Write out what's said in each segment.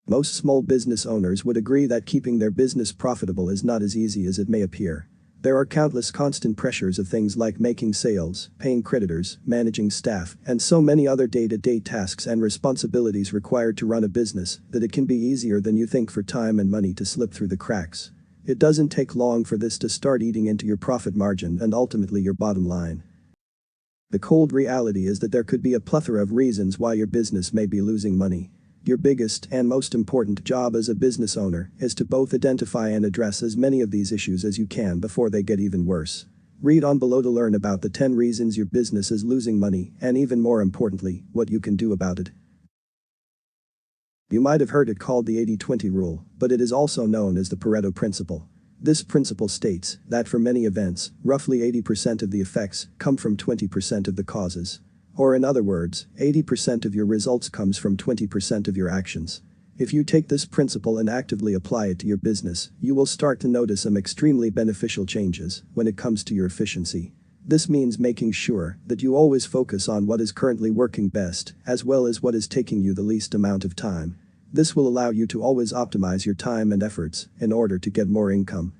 Most small business owners would agree that keeping their business profitable is not as easy as it may appear. There are countless constant pressures of things like making sales, paying creditors, managing staff, and so many other day-to-day tasks and responsibilities required to run a business that it can be easier than you think for time and money to slip through the cracks. It doesn't take long for this to start eating into your profit margin and ultimately your bottom line. The cold reality is that there could be a plethora of reasons why your business may be losing money. Your biggest and most important job as a business owner is to both identify and address as many of these issues as you can before they get even worse. Read on below to learn about the 10 reasons your business is losing money and, even more importantly, what you can do about it. You might have heard it called the 80-20 rule, but it is also known as the Pareto principle. This principle states that for many events, roughly 80% of the effects come from 20% of the causes. Or in other words, 80% of your results comes from 20% of your actions. If you take this principle and actively apply it to your business, you will start to notice some extremely beneficial changes when it comes to your efficiency. This means making sure that you always focus on what is currently working best, as well as what is taking you the least amount of time. This will allow you to always optimize your time and efforts in order to get more income.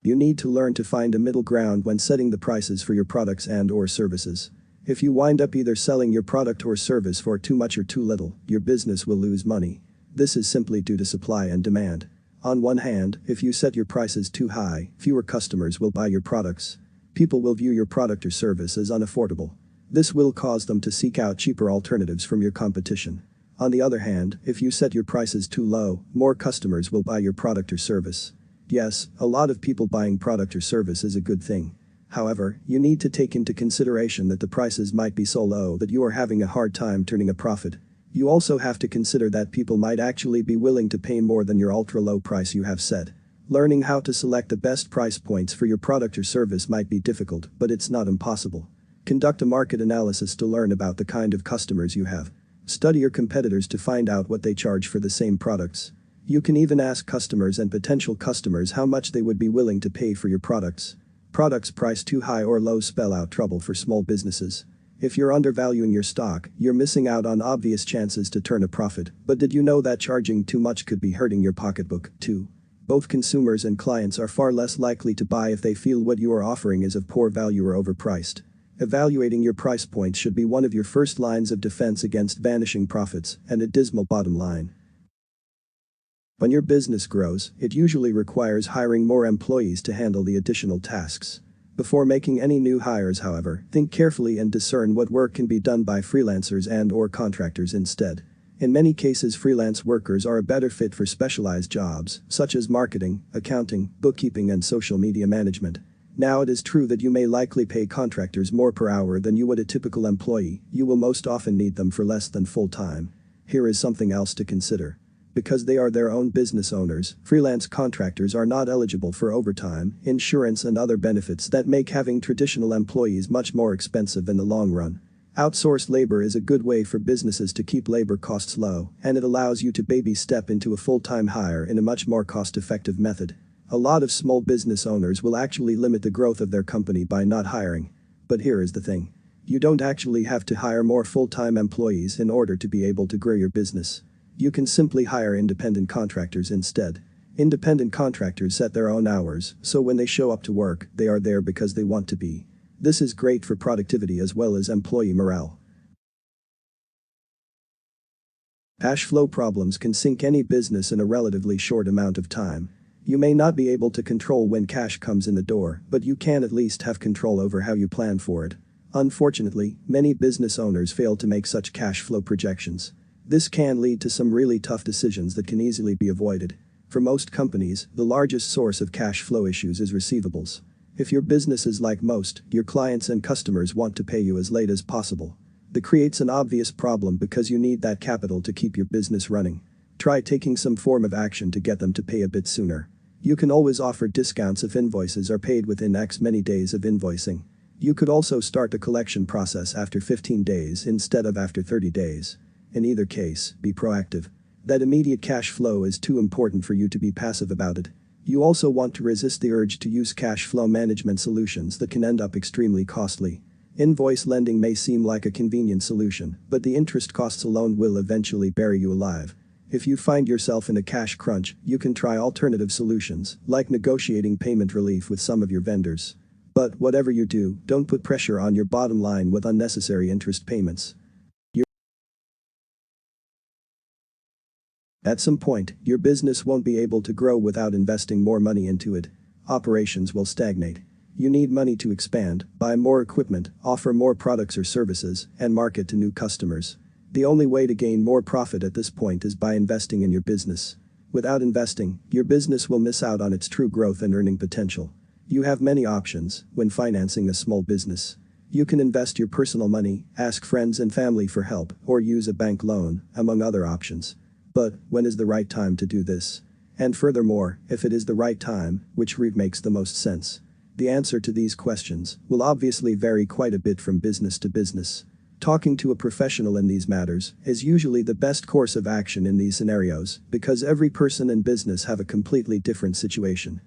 You need to learn to find a middle ground when setting the prices for your products and/or services. If you wind up either selling your product or service for too much or too little, your business will lose money. This is simply due to supply and demand. On one hand, if you set your prices too high, fewer customers will buy your products. People will view your product or service as unaffordable. This will cause them to seek out cheaper alternatives from your competition. On the other hand, if you set your prices too low, more customers will buy your product or service. Yes, a lot of people buying product or service is a good thing. However, you need to take into consideration that the prices might be so low that you are having a hard time turning a profit. You also have to consider that people might actually be willing to pay more than your ultra-low price you have set. Learning how to select the best price points for your product or service might be difficult, but it's not impossible. Conduct a market analysis to learn about the kind of customers you have. Study your competitors to find out what they charge for the same products. You can even ask customers and potential customers how much they would be willing to pay for your products. Products priced too high or low spell out trouble for small businesses. If you're undervaluing your stock, you're missing out on obvious chances to turn a profit, but did you know that charging too much could be hurting your pocketbook, too? Both consumers and clients are far less likely to buy if they feel what you are offering is of poor value or overpriced. Evaluating your price points should be one of your first lines of defense against vanishing profits and a dismal bottom line. When your business grows, it usually requires hiring more employees to handle the additional tasks. Before making any new hires, however, think carefully and discern what work can be done by freelancers and/or contractors instead. In many cases, freelance workers are a better fit for specialized jobs, such as marketing, accounting, bookkeeping, and social media management. Now, it is true that you may likely pay contractors more per hour than you would a typical employee. You will most often need them for less than full time. Here is something else to consider. Because they are their own business owners, freelance contractors are not eligible for overtime, insurance, and other benefits that make having traditional employees much more expensive in the long run. Outsourced labor is a good way for businesses to keep labor costs low, and it allows you to baby step into a full-time hire in a much more cost-effective method. A lot of small business owners will actually limit the growth of their company by not hiring. But here is the thing. You don't actually have to hire more full-time employees in order to be able to grow your business. You can simply hire independent contractors instead. Independent contractors set their own hours, so when they show up to work, they are there because they want to be. This is great for productivity as well as employee morale. Cash flow problems can sink any business in a relatively short amount of time. You may not be able to control when cash comes in the door, but you can at least have control over how you plan for it. Unfortunately, many business owners fail to make such cash flow projections. This can lead to some really tough decisions that can easily be avoided. For most companies, the largest source of cash flow issues is receivables. If your business is like most, your clients and customers want to pay you as late as possible. That creates an obvious problem because you need that capital to keep your business running. Try taking some form of action to get them to pay a bit sooner. You can always offer discounts if invoices are paid within X many days of invoicing. You could also start the collection process after 15 days instead of after 30 days. In either case, be proactive. That immediate cash flow is too important for you to be passive about it. You also want to resist the urge to use cash flow management solutions that can end up extremely costly. Invoice lending may seem like a convenient solution, but the interest costs alone will eventually bury you alive. If you find yourself in a cash crunch, you can try alternative solutions, like negotiating payment relief with some of your vendors. But whatever you do, don't put pressure on your bottom line with unnecessary interest payments. At some point, your business won't be able to grow without investing more money into it. Operations will stagnate. You need money to expand, buy more equipment, offer more products or services, and market to new customers. The only way to gain more profit at this point is by investing in your business. Without investing, your business will miss out on its true growth and earning potential. You have many options when financing a small business. You can invest your personal money, ask friends and family for help, or use a bank loan, among other options. But when is the right time to do this? And furthermore, if it is the right time, which route makes the most sense? The answer to these questions will obviously vary quite a bit from business to business. Talking to a professional in these matters is usually the best course of action in these scenarios because every person and business have a completely different situation.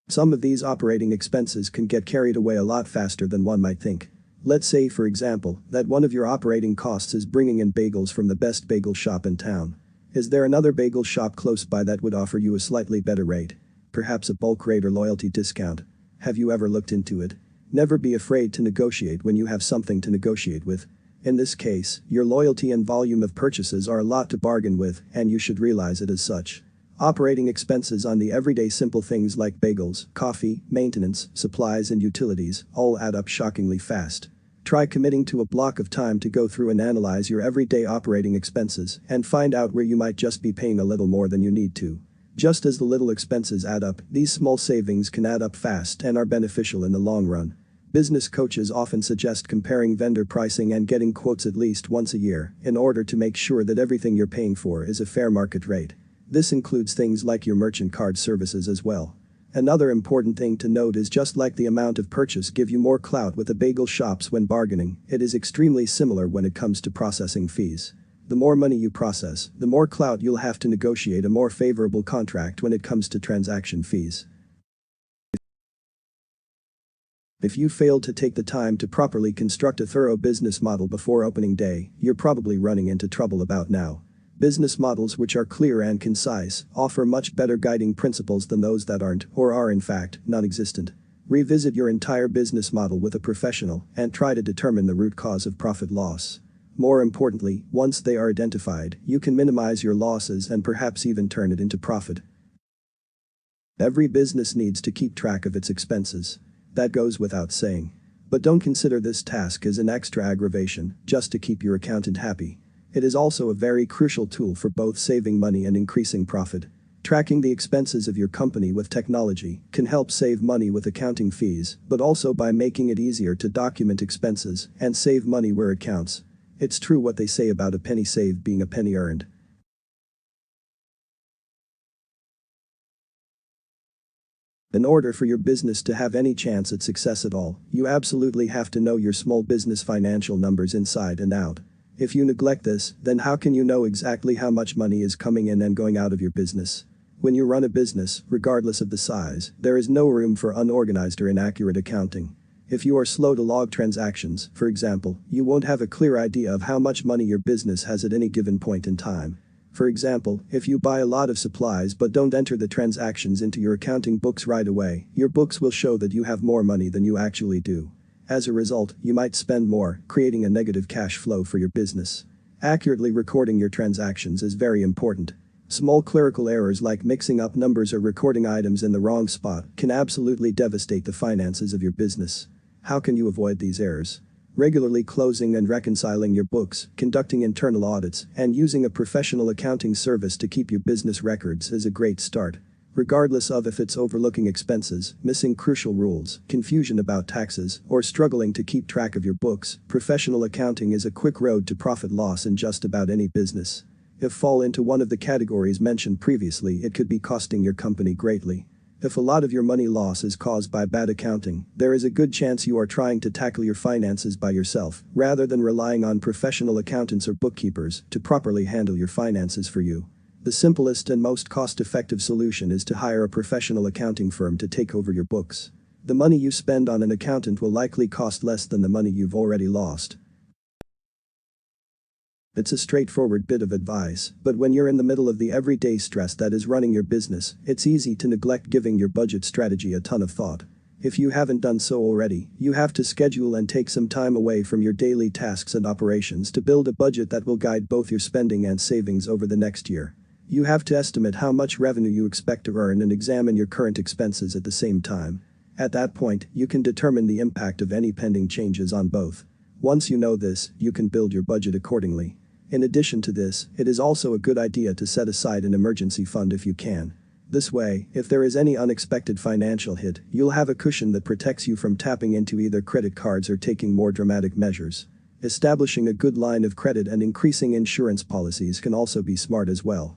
Some of these operating expenses can get carried away a lot faster than one might think. Let's say, for example, that one of your operating costs is bringing in bagels from the best bagel shop in town. Is there another bagel shop close by that would offer you a slightly better rate? Perhaps a bulk rate or loyalty discount? Have you ever looked into it? Never be afraid to negotiate when you have something to negotiate with. In this case, your loyalty and volume of purchases are a lot to bargain with, and you should realize it as such. Operating expenses on the everyday simple things like bagels, coffee, maintenance, supplies and utilities all add up shockingly fast. Try committing to a block of time to go through and analyze your everyday operating expenses and find out where you might just be paying a little more than you need to. Just as the little expenses add up, these small savings can add up fast and are beneficial in the long run. Business coaches often suggest comparing vendor pricing and getting quotes at least once a year in order to make sure that everything you're paying for is a fair market rate. This includes things like your merchant card services as well. Another important thing to note is just like the amount of purchase give you more clout with the bagel shops when bargaining, it is extremely similar when it comes to processing fees. The more money you process, the more clout you'll have to negotiate a more favorable contract when it comes to transaction fees. If you failed to take the time to properly construct a thorough business model before opening day, you're probably running into trouble about now. Business models which are clear and concise offer much better guiding principles than those that aren't, or are in fact, non-existent. Revisit your entire business model with a professional and try to determine the root cause of profit loss. More importantly, once they are identified, you can minimize your losses and perhaps even turn it into profit. Every business needs to keep track of its expenses. That goes without saying. But don't consider this task as an extra aggravation just to keep your accountant happy. It is also a very crucial tool for both saving money and increasing profit. Tracking the expenses of your company with technology can help save money with accounting fees, but also by making it easier to document expenses and save money where it counts. It's true what they say about a penny saved being a penny earned. In order for your business to have any chance at success at all, you absolutely have to know your small business financial numbers inside and out. If you neglect this, then how can you know exactly how much money is coming in and going out of your business? When you run a business, regardless of the size, there is no room for unorganized or inaccurate accounting. If you are slow to log transactions, for example, you won't have a clear idea of how much money your business has at any given point in time. For example, if you buy a lot of supplies but don't enter the transactions into your accounting books right away, your books will show that you have more money than you actually do. As a result, you might spend more, creating a negative cash flow for your business. Accurately recording your transactions is very important. Small clerical errors like mixing up numbers or recording items in the wrong spot can absolutely devastate the finances of your business. How can you avoid these errors? Regularly closing and reconciling your books, conducting internal audits, and using a professional accounting service to keep your business records is a great start. Regardless of if it's overlooking expenses, missing crucial rules, confusion about taxes, or struggling to keep track of your books, professional accounting is a quick road to profit loss in just about any business. If fall into one of the categories mentioned previously, it could be costing your company greatly. If a lot of your money loss is caused by bad accounting, there is a good chance you are trying to tackle your finances by yourself, rather than relying on professional accountants or bookkeepers to properly handle your finances for you. The simplest and most cost-effective solution is to hire a professional accounting firm to take over your books. The money you spend on an accountant will likely cost less than the money you've already lost. It's a straightforward bit of advice, but when you're in the middle of the everyday stress that is running your business, it's easy to neglect giving your budget strategy a ton of thought. If you haven't done so already, you have to schedule and take some time away from your daily tasks and operations to build a budget that will guide both your spending and savings over the next year. You have to estimate how much revenue you expect to earn and examine your current expenses at the same time. At that point, you can determine the impact of any pending changes on both. Once you know this, you can build your budget accordingly. In addition to this, it is also a good idea to set aside an emergency fund if you can. This way, if there is any unexpected financial hit, you'll have a cushion that protects you from tapping into either credit cards or taking more dramatic measures. Establishing a good line of credit and increasing insurance policies can also be smart as well.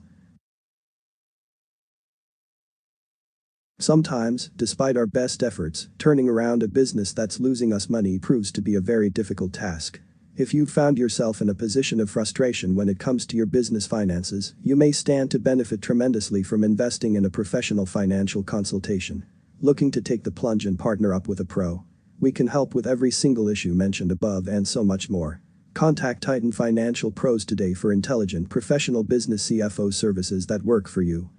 Sometimes, despite our best efforts, turning around a business that's losing us money proves to be a very difficult task. If you've found yourself in a position of frustration when it comes to your business finances, you may stand to benefit tremendously from investing in a professional financial consultation. Looking to take the plunge and partner up with a pro? We can help with every single issue mentioned above and so much more. Contact Titan Financial Pros today for intelligent professional business CFO services that work for you.